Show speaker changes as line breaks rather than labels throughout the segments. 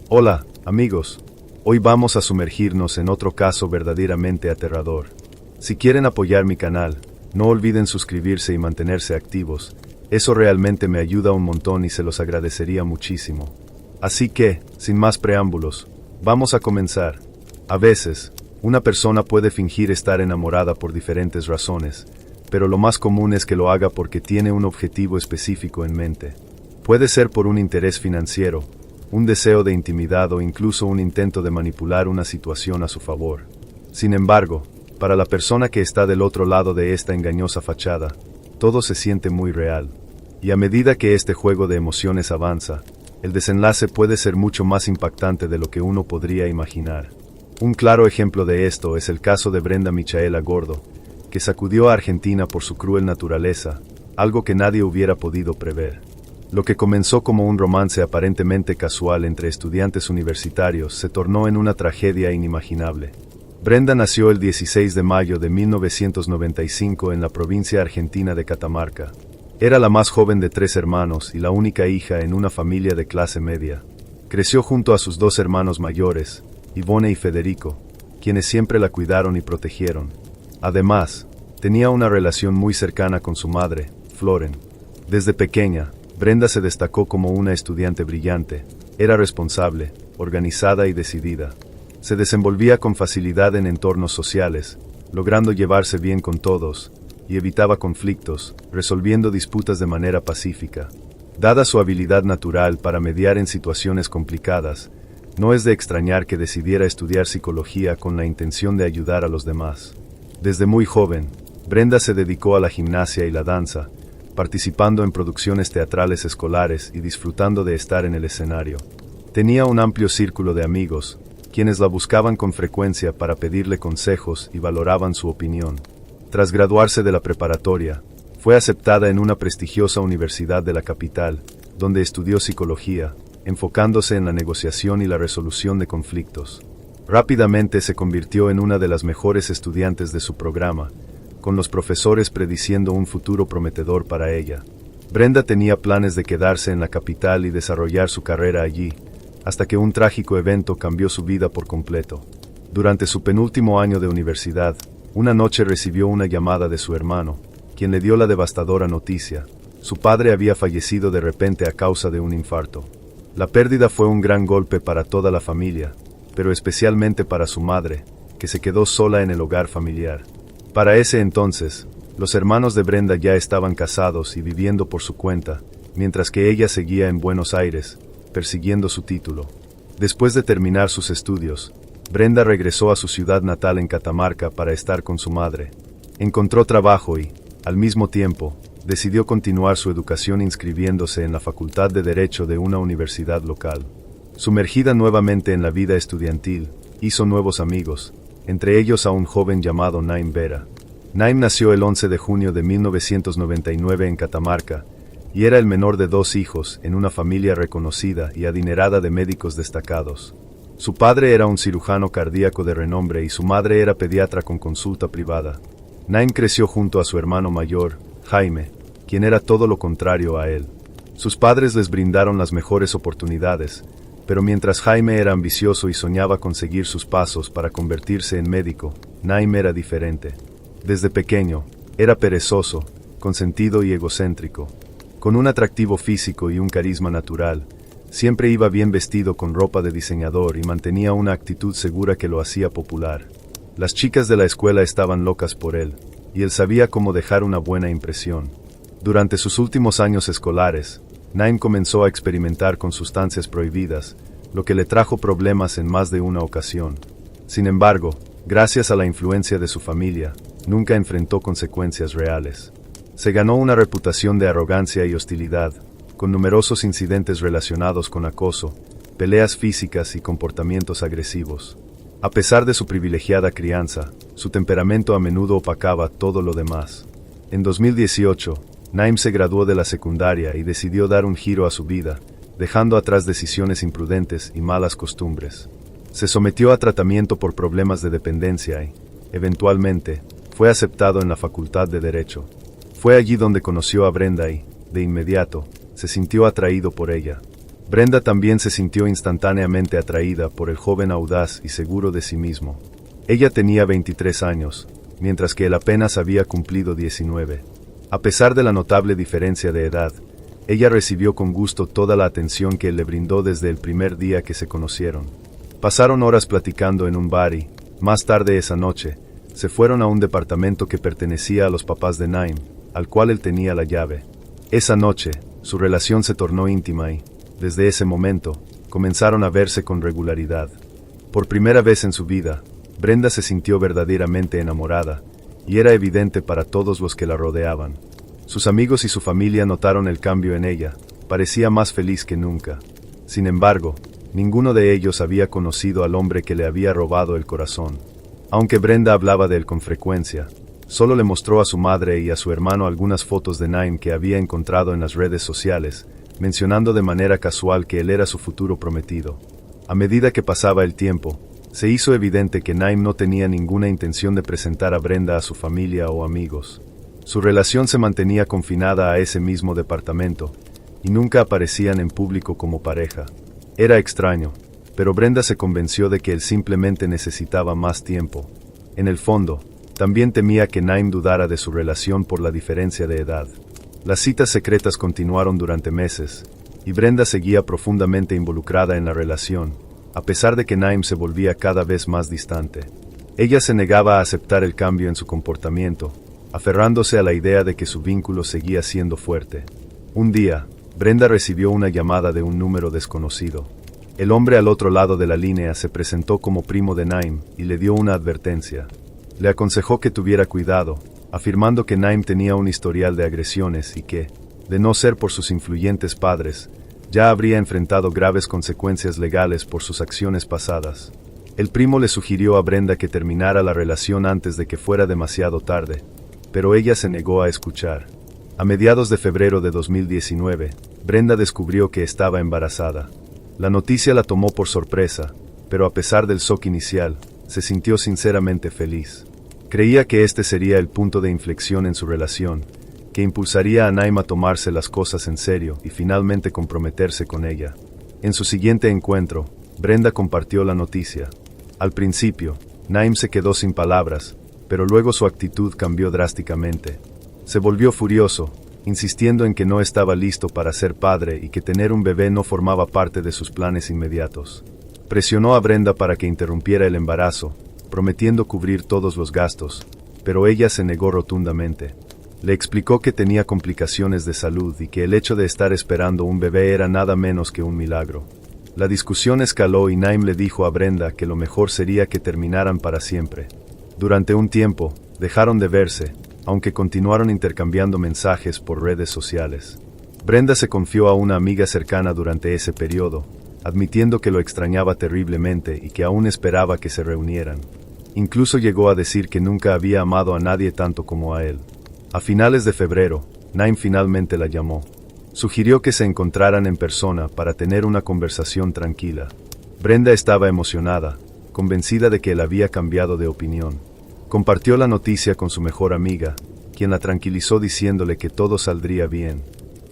Hola, amigos. Hoy vamos a sumergirnos en otro caso verdaderamente aterrador. Si quieren apoyar mi canal, no olviden suscribirse y mantenerse activos. Eso realmente me ayuda un montón y se los agradecería muchísimo. Así que, sin más preámbulos, vamos a comenzar. A veces, una persona puede fingir estar enamorada por diferentes razones, pero lo más común es que lo haga porque tiene un objetivo específico en mente. Puede ser por un interés financiero, un deseo de intimidad o incluso un intento de manipular una situación a su favor. Sin embargo, para la persona que está del otro lado de esta engañosa fachada, todo se siente muy real. Y a medida que este juego de emociones avanza, el desenlace puede ser mucho más impactante de lo que uno podría imaginar. Un claro ejemplo de esto es el caso de Brenda Michaela Gordo, que sacudió a Argentina por su cruel naturaleza, algo que nadie hubiera podido prever. Lo que comenzó como un romance aparentemente casual entre estudiantes universitarios se tornó en una tragedia inimaginable. Brenda nació el 16 de mayo de 1995 en la provincia argentina de Catamarca. Era la más joven de 3 hermanos y la única hija en una familia de clase media. Creció junto a sus 2 hermanos mayores, Ivone y Federico, quienes siempre la cuidaron y protegieron. Además, tenía una relación muy cercana con su madre, Floren. Desde pequeña, Brenda se destacó como una estudiante brillante, era responsable, organizada y decidida. Se desenvolvía con facilidad en entornos sociales, logrando llevarse bien con todos, y evitaba conflictos, resolviendo disputas de manera pacífica. Dada su habilidad natural para mediar en situaciones complicadas, no es de extrañar que decidiera estudiar psicología con la intención de ayudar a los demás. Desde muy joven, Brenda se dedicó a la gimnasia y la danza, participando en producciones teatrales escolares y disfrutando de estar en el escenario. Tenía un amplio círculo de amigos, quienes la buscaban con frecuencia para pedirle consejos y valoraban su opinión. Tras graduarse de la preparatoria, fue aceptada en una prestigiosa universidad de la capital, donde estudió psicología, enfocándose en la negociación y la resolución de conflictos. Rápidamente se convirtió en una de las mejores estudiantes de su programa, con los profesores prediciendo un futuro prometedor para ella. Brenda tenía planes de quedarse en la capital y desarrollar su carrera allí, hasta que un trágico evento cambió su vida por completo. Durante su penúltimo año de universidad, una noche recibió una llamada de su hermano, quien le dio la devastadora noticia: su padre había fallecido de repente a causa de un infarto. La pérdida fue un gran golpe para toda la familia, pero especialmente para su madre, que se quedó sola en el hogar familiar. Para ese entonces, los hermanos de Brenda ya estaban casados y viviendo por su cuenta, mientras que ella seguía en Buenos Aires, persiguiendo su título. Después de terminar sus estudios, Brenda regresó a su ciudad natal en Catamarca para estar con su madre. Encontró trabajo y, al mismo tiempo, decidió continuar su educación inscribiéndose en la Facultad de Derecho de una universidad local. Sumergida nuevamente en la vida estudiantil, hizo nuevos amigos, entre ellos a un joven llamado Naim Vera. Naim nació el 11 de junio de 1999 en Catamarca, y era el menor de 2 hijos en una familia reconocida y adinerada de médicos destacados. Su padre era un cirujano cardíaco de renombre y su madre era pediatra con consulta privada. Naim creció junto a su hermano mayor, Jaime, quien era todo lo contrario a él. Sus padres les brindaron las mejores oportunidades, pero mientras Jaime era ambicioso y soñaba con seguir sus pasos para convertirse en médico, Naim era diferente. Desde pequeño, era perezoso, consentido y egocéntrico. Con un atractivo físico y un carisma natural, siempre iba bien vestido con ropa de diseñador y mantenía una actitud segura que lo hacía popular. Las chicas de la escuela estaban locas por él, y él sabía cómo dejar una buena impresión. Durante sus últimos años escolares, Naim comenzó a experimentar con sustancias prohibidas, lo que le trajo problemas en más de una ocasión. Sin embargo, gracias a la influencia de su familia, nunca enfrentó consecuencias reales. Se ganó una reputación de arrogancia y hostilidad, con numerosos incidentes relacionados con acoso, peleas físicas y comportamientos agresivos. A pesar de su privilegiada crianza, su temperamento a menudo opacaba todo lo demás. En 2018, Naim se graduó de la secundaria y decidió dar un giro a su vida, dejando atrás decisiones imprudentes y malas costumbres. Se sometió a tratamiento por problemas de dependencia y, eventualmente, fue aceptado en la Facultad de Derecho. Fue allí donde conoció a Brenda y, de inmediato, se sintió atraído por ella. Brenda también se sintió instantáneamente atraída por el joven audaz y seguro de sí mismo. Ella tenía 23 años, mientras que él apenas había cumplido 19. A pesar de la notable diferencia de edad, ella recibió con gusto toda la atención que él le brindó desde el primer día que se conocieron. Pasaron horas platicando en un bar y, más tarde esa noche, se fueron a un departamento que pertenecía a los papás de Naim, al cual él tenía la llave. Esa noche, su relación se tornó íntima y, desde ese momento, comenzaron a verse con regularidad. Por primera vez en su vida, Brenda se sintió verdaderamente enamorada, y era evidente para todos los que la rodeaban. Sus amigos y su familia notaron el cambio en ella, parecía más feliz que nunca. Sin embargo, ninguno de ellos había conocido al hombre que le había robado el corazón. Aunque Brenda hablaba de él con frecuencia, solo le mostró a su madre y a su hermano algunas fotos de Naim que había encontrado en las redes sociales, mencionando de manera casual que él era su futuro prometido. A medida que pasaba el tiempo, se hizo evidente que Naim no tenía ninguna intención de presentar a Brenda a su familia o amigos. Su relación se mantenía confinada a ese mismo departamento, y nunca aparecían en público como pareja. Era extraño, pero Brenda se convenció de que él simplemente necesitaba más tiempo. En el fondo, también temía que Naim dudara de su relación por la diferencia de edad. Las citas secretas continuaron durante meses, y Brenda seguía profundamente involucrada en la relación, a pesar de que Naim se volvía cada vez más distante. Ella se negaba a aceptar el cambio en su comportamiento, aferrándose a la idea de que su vínculo seguía siendo fuerte. Un día, Brenda recibió una llamada de un número desconocido. El hombre al otro lado de la línea se presentó como primo de Naim y le dio una advertencia. Le aconsejó que tuviera cuidado, afirmando que Naim tenía un historial de agresiones y que, de no ser por sus influyentes padres, ya habría enfrentado graves consecuencias legales por sus acciones pasadas. El primo le sugirió a Brenda que terminara la relación antes de que fuera demasiado tarde, pero ella se negó a escuchar. A mediados de febrero de 2019, Brenda descubrió que estaba embarazada. La noticia la tomó por sorpresa, pero a pesar del shock inicial, se sintió sinceramente feliz. Creía que este sería el punto de inflexión en su relación, que impulsaría a Naim a tomarse las cosas en serio y finalmente comprometerse con ella. En su siguiente encuentro, Brenda compartió la noticia. Al principio, Naim se quedó sin palabras, pero luego su actitud cambió drásticamente. Se volvió furioso, insistiendo en que no estaba listo para ser padre y que tener un bebé no formaba parte de sus planes inmediatos. Presionó a Brenda para que interrumpiera el embarazo, prometiendo cubrir todos los gastos, pero ella se negó rotundamente. Le explicó que tenía complicaciones de salud y que el hecho de estar esperando un bebé era nada menos que un milagro. La discusión escaló y Naim le dijo a Brenda que lo mejor sería que terminaran para siempre. Durante un tiempo, dejaron de verse, aunque continuaron intercambiando mensajes por redes sociales. Brenda se confió a una amiga cercana durante ese periodo, admitiendo que lo extrañaba terriblemente y que aún esperaba que se reunieran. Incluso llegó a decir que nunca había amado a nadie tanto como a él. A finales de febrero, Naim finalmente la llamó. Sugirió que se encontraran en persona para tener una conversación tranquila. Brenda estaba emocionada, convencida de que él había cambiado de opinión. Compartió la noticia con su mejor amiga, quien la tranquilizó diciéndole que todo saldría bien.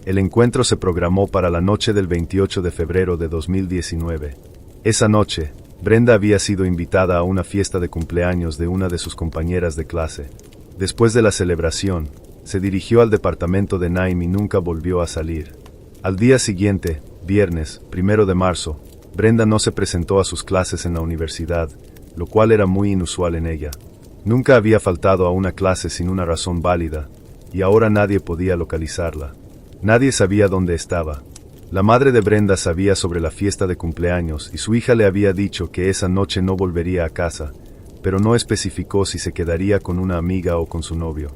El encuentro se programó para la noche del 28 de febrero de 2019. Esa noche, Brenda había sido invitada a una fiesta de cumpleaños de una de sus compañeras de clase. Después de la celebración, se dirigió al departamento de Naim y nunca volvió a salir. Al día siguiente, viernes, 1 de marzo, Brenda no se presentó a sus clases en la universidad, lo cual era muy inusual en ella. Nunca había faltado a una clase sin una razón válida, y ahora nadie podía localizarla. Nadie sabía dónde estaba. La madre de Brenda sabía sobre la fiesta de cumpleaños y su hija le había dicho que esa noche no volvería a casa, pero no especificó si se quedaría con una amiga o con su novio.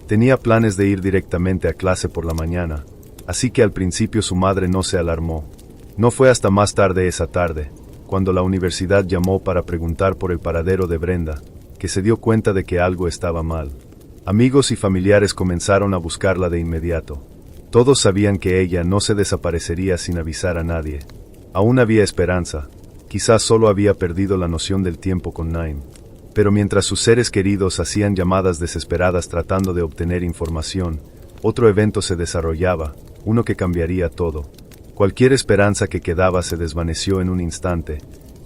Tenía planes de ir directamente a clase por la mañana, así que al principio su madre no se alarmó. No fue hasta más tarde esa tarde, cuando la universidad llamó para preguntar por el paradero de Brenda, que se dio cuenta de que algo estaba mal. Amigos y familiares comenzaron a buscarla de inmediato. Todos sabían que ella no se desaparecería sin avisar a nadie. Aún había esperanza. Quizás solo había perdido la noción del tiempo con Naim. Pero mientras sus seres queridos hacían llamadas desesperadas tratando de obtener información, otro evento se desarrollaba, uno que cambiaría todo. Cualquier esperanza que quedaba se desvaneció en un instante,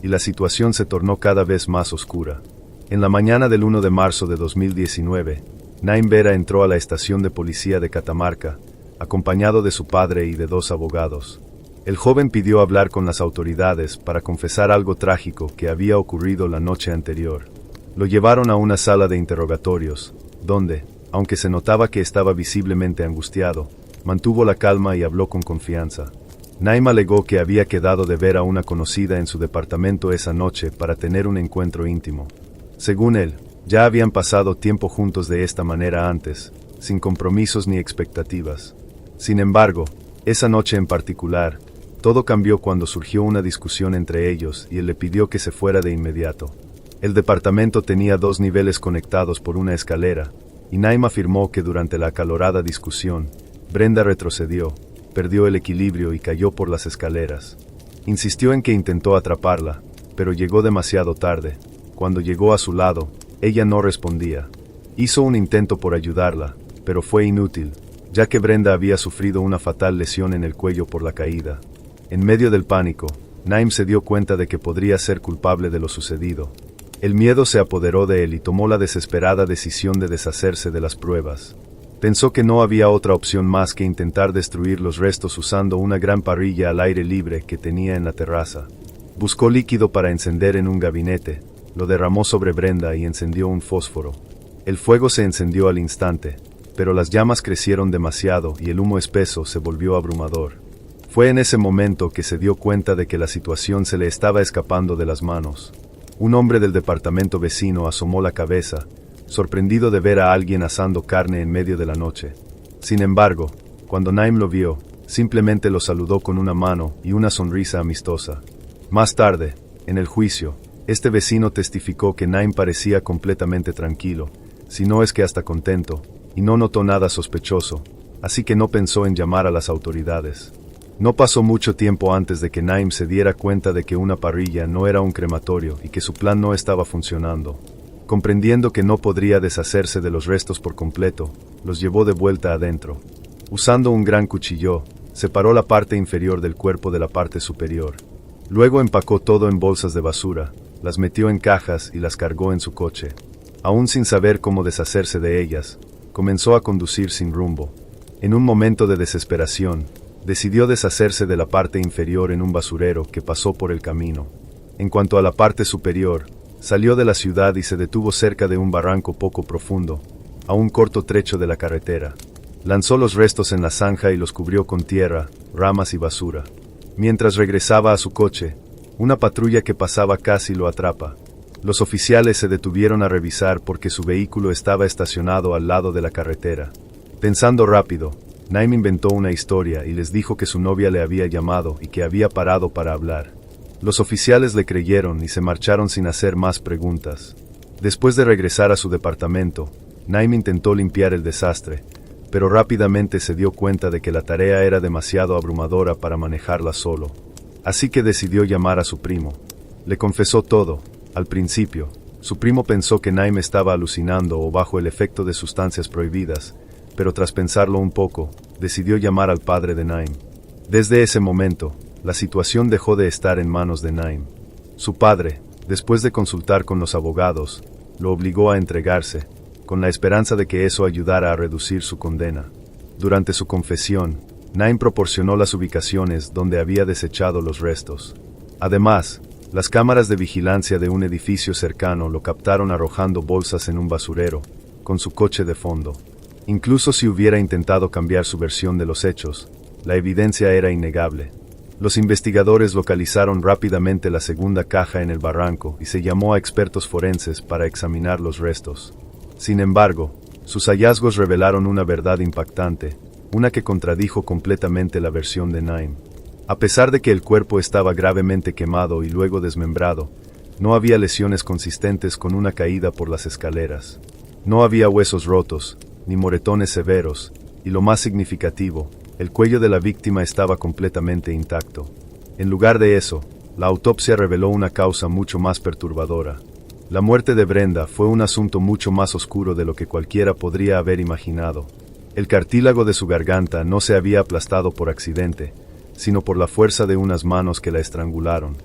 y la situación se tornó cada vez más oscura. En la mañana del 1 de marzo de 2019, Naim Vera entró a la estación de policía de Catamarca, acompañado de su padre y de 2 abogados. El joven pidió hablar con las autoridades para confesar algo trágico que había ocurrido la noche anterior. Lo llevaron a una sala de interrogatorios, donde, aunque se notaba que estaba visiblemente angustiado, mantuvo la calma y habló con confianza. Naim alegó que había quedado de ver a una conocida en su departamento esa noche para tener un encuentro íntimo. Según él, ya habían pasado tiempo juntos de esta manera antes, sin compromisos ni expectativas. Sin embargo, esa noche en particular, todo cambió cuando surgió una discusión entre ellos y él le pidió que se fuera de inmediato. El departamento tenía 2 niveles conectados por una escalera, y Naim afirmó que durante la acalorada discusión, Brenda retrocedió, perdió el equilibrio y cayó por las escaleras. Insistió en que intentó atraparla, pero llegó demasiado tarde. Cuando llegó a su lado, ella no respondía. Hizo un intento por ayudarla, pero fue inútil, ya que Brenda había sufrido una fatal lesión en el cuello por la caída. En medio del pánico, Naim se dio cuenta de que podría ser culpable de lo sucedido. El miedo se apoderó de él y tomó la desesperada decisión de deshacerse de las pruebas. Pensó que no había otra opción más que intentar destruir los restos usando una gran parrilla al aire libre que tenía en la terraza. Buscó líquido para encender en un gabinete, lo derramó sobre Brenda y encendió un fósforo. El fuego se encendió al instante, pero las llamas crecieron demasiado y el humo espeso se volvió abrumador. Fue en ese momento que se dio cuenta de que la situación se le estaba escapando de las manos. Un hombre del departamento vecino asomó la cabeza, sorprendido de ver a alguien asando carne en medio de la noche. Sin embargo, cuando Naim lo vio, simplemente lo saludó con una mano y una sonrisa amistosa. Más tarde, en el juicio, este vecino testificó que Naim parecía completamente tranquilo, si no es que hasta contento, y no notó nada sospechoso, así que no pensó en llamar a las autoridades. No pasó mucho tiempo antes de que Naim se diera cuenta de que una parrilla no era un crematorio y que su plan no estaba funcionando. Comprendiendo que no podría deshacerse de los restos por completo, los llevó de vuelta adentro. Usando un gran cuchillo, separó la parte inferior del cuerpo de la parte superior. Luego empacó todo en bolsas de basura, las metió en cajas y las cargó en su coche. Aún sin saber cómo deshacerse de ellas, comenzó a conducir sin rumbo. En un momento de desesperación, decidió deshacerse de la parte inferior en un basurero que pasó por el camino. En cuanto a la parte superior, salió de la ciudad y se detuvo cerca de un barranco poco profundo, a un corto trecho de la carretera. Lanzó los restos en la zanja y los cubrió con tierra, ramas y basura. Mientras regresaba a su coche, una patrulla que pasaba casi lo atrapa. Los oficiales se detuvieron a revisar porque su vehículo estaba estacionado al lado de la carretera. Pensando rápido, Naim inventó una historia y les dijo que su novia le había llamado y que había parado para hablar. Los oficiales le creyeron y se marcharon sin hacer más preguntas. Después de regresar a su departamento, Naim intentó limpiar el desastre, pero rápidamente se dio cuenta de que la tarea era demasiado abrumadora para manejarla solo. Así que decidió llamar a su primo. Le confesó todo. Al principio, su primo pensó que Naim estaba alucinando o bajo el efecto de sustancias prohibidas, pero tras pensarlo un poco, decidió llamar al padre de Naim. Desde ese momento, la situación dejó de estar en manos de Naim. Su padre, después de consultar con los abogados, lo obligó a entregarse, con la esperanza de que eso ayudara a reducir su condena. Durante su confesión, Naim proporcionó las ubicaciones donde había desechado los restos. Además, las cámaras de vigilancia de un edificio cercano lo captaron arrojando bolsas en un basurero, con su coche de fondo. Incluso si hubiera intentado cambiar su versión de los hechos, la evidencia era innegable. Los investigadores localizaron rápidamente la segunda caja en el barranco y se llamó a expertos forenses para examinar los restos. Sin embargo, sus hallazgos revelaron una verdad impactante, una que contradijo completamente la versión de Naim. A pesar de que el cuerpo estaba gravemente quemado y luego desmembrado, no había lesiones consistentes con una caída por las escaleras. No había huesos rotos, ni moretones severos, y lo más significativo, el cuello de la víctima estaba completamente intacto. En lugar de eso, la autopsia reveló una causa mucho más perturbadora. La muerte de Brenda fue un asunto mucho más oscuro de lo que cualquiera podría haber imaginado. El cartílago de su garganta no se había aplastado por accidente, sino por la fuerza de unas manos que la estrangularon.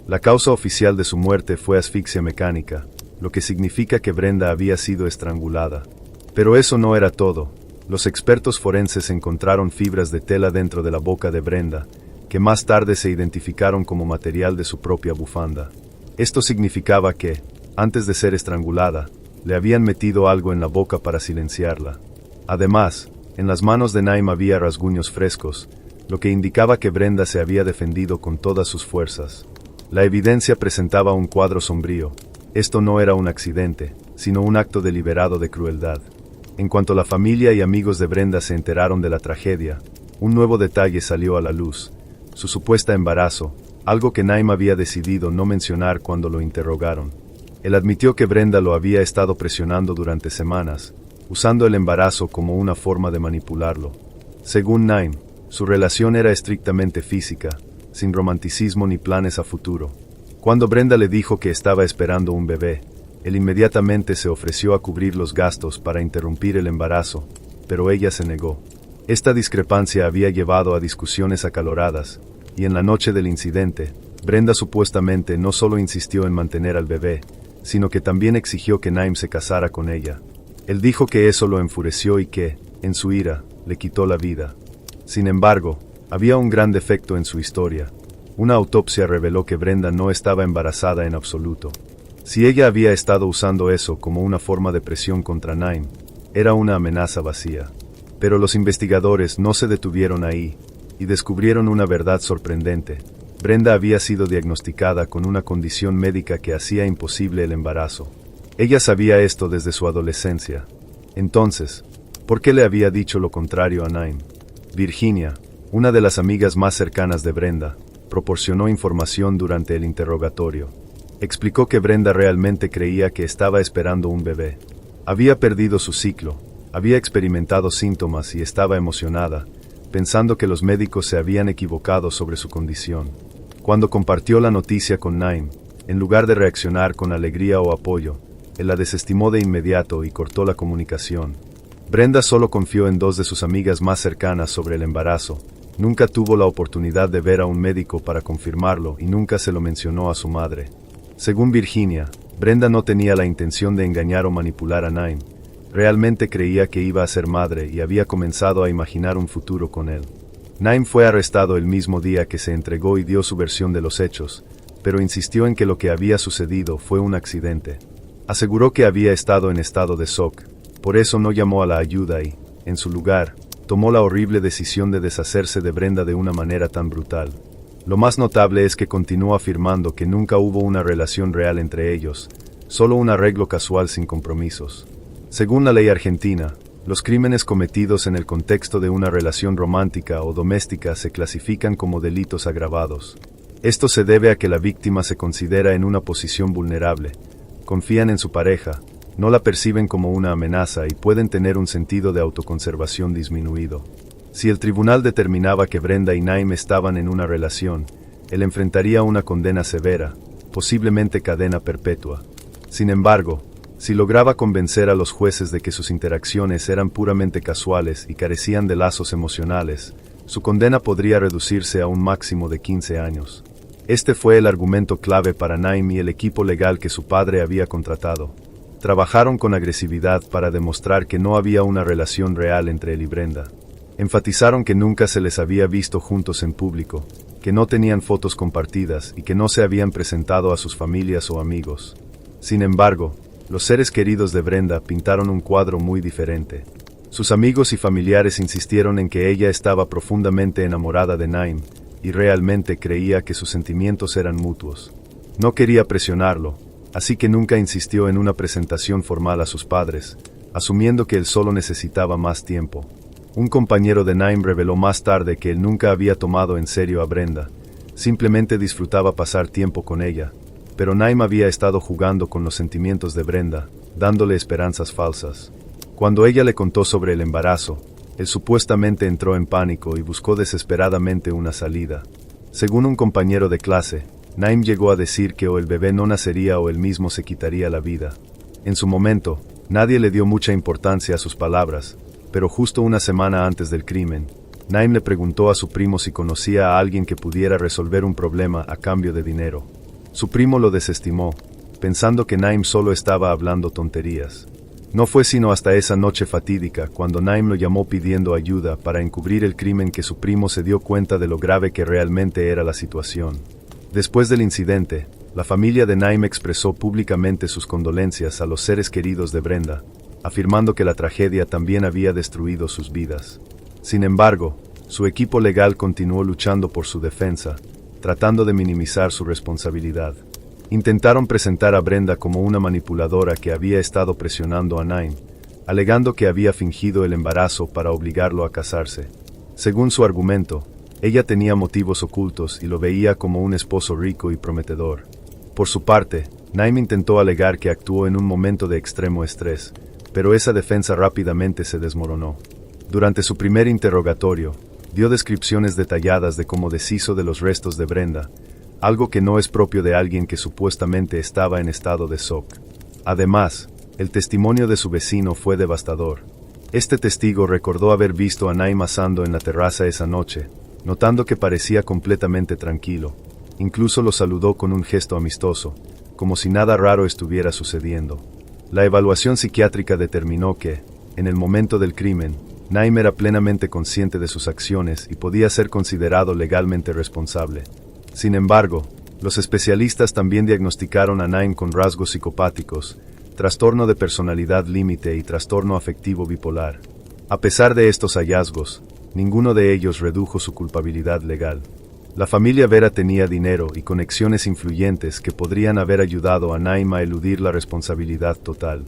La causa oficial de su muerte fue asfixia mecánica, lo que significa que Brenda había sido estrangulada. Pero eso no era todo. Los expertos forenses encontraron fibras de tela dentro de la boca de Brenda, que más tarde se identificaron como material de su propia bufanda. Esto significaba que, antes de ser estrangulada, le habían metido algo en la boca para silenciarla. Además, en las manos de Naim había rasguños frescos, lo que indicaba que Brenda se había defendido con todas sus fuerzas. La evidencia presentaba un cuadro sombrío. Esto no era un accidente, sino un acto deliberado de crueldad. En cuanto la familia y amigos de Brenda se enteraron de la tragedia, un nuevo detalle salió a la luz: su supuesta embarazo, algo que Naim había decidido no mencionar cuando lo interrogaron. Él admitió que Brenda lo había estado presionando durante semanas, usando el embarazo como una forma de manipularlo. Según Naim, su relación era estrictamente física, sin romanticismo ni planes a futuro. Cuando Brenda le dijo que estaba esperando un bebé, él inmediatamente se ofreció a cubrir los gastos para interrumpir el embarazo, pero ella se negó. Esta discrepancia había llevado a discusiones acaloradas, y en la noche del incidente, Brenda supuestamente no solo insistió en mantener al bebé, sino que también exigió que Naim se casara con ella. Él dijo que eso lo enfureció y que, en su ira, le quitó la vida. Sin embargo, había un gran defecto en su historia. Una autopsia reveló que Brenda no estaba embarazada en absoluto. Si ella había estado usando eso como una forma de presión contra Naim, era una amenaza vacía. Pero los investigadores no se detuvieron ahí, y descubrieron una verdad sorprendente. Brenda había sido diagnosticada con una condición médica que hacía imposible el embarazo. Ella sabía esto desde su adolescencia. Entonces, ¿por qué le había dicho lo contrario a Naim? Virginia, una de las amigas más cercanas de Brenda, proporcionó información durante el interrogatorio. Explicó que Brenda realmente creía que estaba esperando un bebé. Había perdido su ciclo, había experimentado síntomas y estaba emocionada, pensando que los médicos se habían equivocado sobre su condición. Cuando compartió la noticia con Naim, en lugar de reaccionar con alegría o apoyo, él la desestimó de inmediato y cortó la comunicación. Brenda solo confió en dos de sus amigas más cercanas sobre el embarazo. Nunca tuvo la oportunidad de ver a un médico para confirmarlo y nunca se lo mencionó a su madre. Según Virginia, Brenda no tenía la intención de engañar o manipular a Naim. Realmente creía que iba a ser madre y había comenzado a imaginar un futuro con él. Naim fue arrestado el mismo día que se entregó y dio su versión de los hechos, pero insistió en que lo que había sucedido fue un accidente. Aseguró que había estado en estado de shock, por eso no llamó a la ayuda y, en su lugar, tomó la horrible decisión de deshacerse de Brenda de una manera tan brutal. Lo más notable es que continuó afirmando que nunca hubo una relación real entre ellos, solo un arreglo casual sin compromisos. Según la ley argentina, los crímenes cometidos en el contexto de una relación romántica o doméstica se clasifican como delitos agravados. Esto se debe a que la víctima se considera en una posición vulnerable, confían en su pareja, no la perciben como una amenaza y pueden tener un sentido de autoconservación disminuido. Si el tribunal determinaba que Brenda y Naim estaban en una relación, él enfrentaría una condena severa, posiblemente cadena perpetua. Sin embargo, si lograba convencer a los jueces de que sus interacciones eran puramente casuales y carecían de lazos emocionales, su condena podría reducirse a un máximo de 15 años. Este fue el argumento clave para Naim y el equipo legal que su padre había contratado. Trabajaron con agresividad para demostrar que no había una relación real entre él y Brenda. Enfatizaron que nunca se les había visto juntos en público, que no tenían fotos compartidas y que no se habían presentado a sus familias o amigos. Sin embargo, los seres queridos de Brenda pintaron un cuadro muy diferente. Sus amigos y familiares insistieron en que ella estaba profundamente enamorada de Naim, y realmente creía que sus sentimientos eran mutuos. No quería presionarlo, así que nunca insistió en una presentación formal a sus padres, asumiendo que él solo necesitaba más tiempo. Un compañero de Naim reveló más tarde que él nunca había tomado en serio a Brenda, simplemente disfrutaba pasar tiempo con ella, pero Naim había estado jugando con los sentimientos de Brenda, dándole esperanzas falsas. Cuando ella le contó sobre el embarazo, él supuestamente entró en pánico y buscó desesperadamente una salida. Según un compañero de clase, Naim llegó a decir que o el bebé no nacería o él mismo se quitaría la vida. En su momento, nadie le dio mucha importancia a sus palabras, pero justo una semana antes del crimen, Naim le preguntó a su primo si conocía a alguien que pudiera resolver un problema a cambio de dinero. Su primo lo desestimó, pensando que Naim solo estaba hablando tonterías. No fue sino hasta esa noche fatídica cuando Naim lo llamó pidiendo ayuda para encubrir el crimen que su primo se dio cuenta de lo grave que realmente era la situación. Después del incidente, la familia de Naim expresó públicamente sus condolencias a los seres queridos de Brenda, afirmando que la tragedia también había destruido sus vidas. Sin embargo, su equipo legal continuó luchando por su defensa, tratando de minimizar su responsabilidad. Intentaron presentar a Brenda como una manipuladora que había estado presionando a Naim, alegando que había fingido el embarazo para obligarlo a casarse. Según su argumento, ella tenía motivos ocultos y lo veía como un esposo rico y prometedor. Por su parte, Naim intentó alegar que actuó en un momento de extremo estrés, pero esa defensa rápidamente se desmoronó. Durante su primer interrogatorio, dio descripciones detalladas de cómo deshizo de los restos de Brenda, algo que no es propio de alguien que supuestamente estaba en estado de shock. Además, el testimonio de su vecino fue devastador. Este testigo recordó haber visto a Naim asando en la terraza esa noche, notando que parecía completamente tranquilo. Incluso lo saludó con un gesto amistoso, como si nada raro estuviera sucediendo. La evaluación psiquiátrica determinó que, en el momento del crimen, Naim era plenamente consciente de sus acciones y podía ser considerado legalmente responsable. Sin embargo, los especialistas también diagnosticaron a Naim con rasgos psicopáticos, trastorno de personalidad límite y trastorno afectivo bipolar. A pesar de estos hallazgos, ninguno de ellos redujo su culpabilidad legal. La familia Vera tenía dinero y conexiones influyentes que podrían haber ayudado a Naim a eludir la responsabilidad total.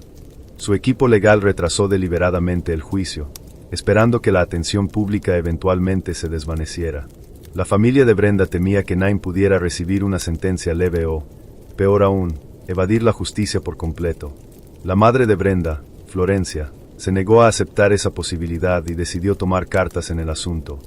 Su equipo legal retrasó deliberadamente el juicio, esperando que la atención pública eventualmente se desvaneciera. La familia de Brenda temía que Naim pudiera recibir una sentencia leve o, peor aún, evadir la justicia por completo. La madre de Brenda, Florencia, se negó a aceptar esa posibilidad y decidió tomar cartas en el asunto.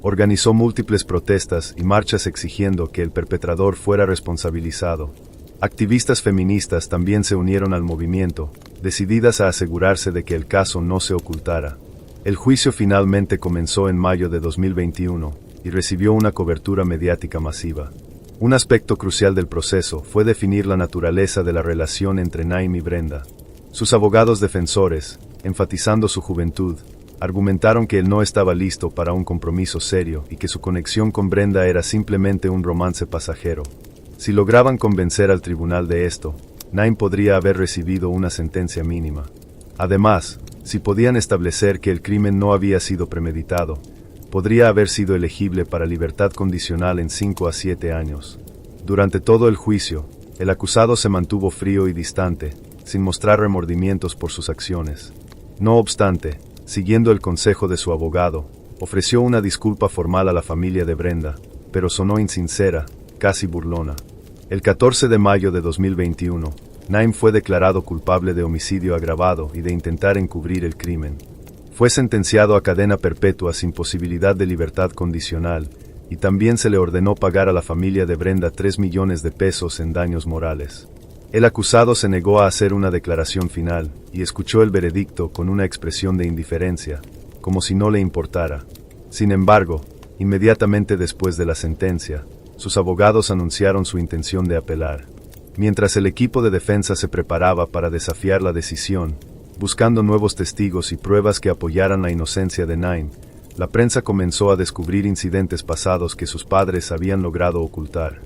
Organizó múltiples protestas y marchas exigiendo que el perpetrador fuera responsabilizado. Activistas feministas también se unieron al movimiento, decididas a asegurarse de que el caso no se ocultara. El juicio finalmente comenzó en mayo de 2021. Y recibió una cobertura mediática masiva. Un aspecto crucial del proceso fue definir la naturaleza de la relación entre Naim y Brenda. Sus abogados defensores, enfatizando su juventud, argumentaron que él no estaba listo para un compromiso serio y que su conexión con Brenda era simplemente un romance pasajero. Si lograban convencer al tribunal de esto, Naim podría haber recibido una sentencia mínima. Además, si podían establecer que el crimen no había sido premeditado, podría haber sido elegible para libertad condicional en 5 a 7 años. Durante todo el juicio, el acusado se mantuvo frío y distante, sin mostrar remordimientos por sus acciones. No obstante, siguiendo el consejo de su abogado, ofreció una disculpa formal a la familia de Brenda, pero sonó insincera, casi burlona. El 14 de mayo de 2021, Naim fue declarado culpable de homicidio agravado y de intentar encubrir el crimen. Fue sentenciado a cadena perpetua sin posibilidad de libertad condicional, y también se le ordenó pagar a la familia de Brenda 3 millones de pesos en daños morales. El acusado se negó a hacer una declaración final, y escuchó el veredicto con una expresión de indiferencia, como si no le importara. Sin embargo, inmediatamente después de la sentencia, sus abogados anunciaron su intención de apelar. Mientras el equipo de defensa se preparaba para desafiar la decisión, buscando nuevos testigos y pruebas que apoyaran la inocencia de Naim, la prensa comenzó a descubrir incidentes pasados que sus padres habían logrado ocultar.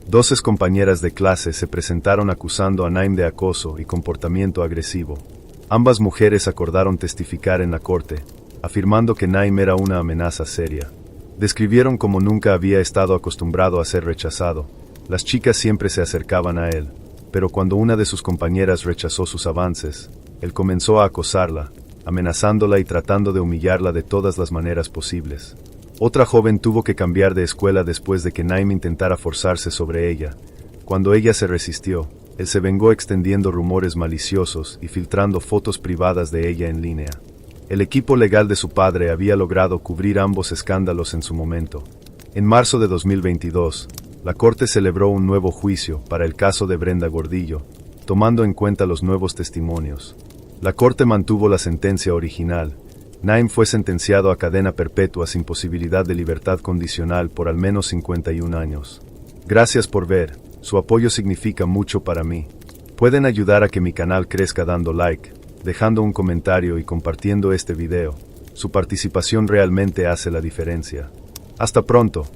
12 compañeras de clase se presentaron acusando a Naim de acoso y comportamiento agresivo. Ambas mujeres acordaron testificar en la corte, afirmando que Naim era una amenaza seria. Describieron cómo nunca había estado acostumbrado a ser rechazado. Las chicas siempre se acercaban a él, pero cuando una de sus compañeras rechazó sus avances, él comenzó a acosarla, amenazándola y tratando de humillarla de todas las maneras posibles. Otra joven tuvo que cambiar de escuela después de que Naim intentara forzarse sobre ella. Cuando ella se resistió, él se vengó extendiendo rumores maliciosos y filtrando fotos privadas de ella en línea. El equipo legal de su padre había logrado cubrir ambos escándalos en su momento. En marzo de 2022, la corte celebró un nuevo juicio para el caso de Brenda Gordillo, tomando en cuenta los nuevos testimonios. La corte mantuvo la sentencia original, Naim fue sentenciado a cadena perpetua sin posibilidad de libertad condicional por al menos 51 años. Gracias por ver, su apoyo significa mucho para mí. Pueden ayudar a que mi canal crezca dando like, dejando un comentario y compartiendo este video. Su participación realmente hace la diferencia. Hasta pronto.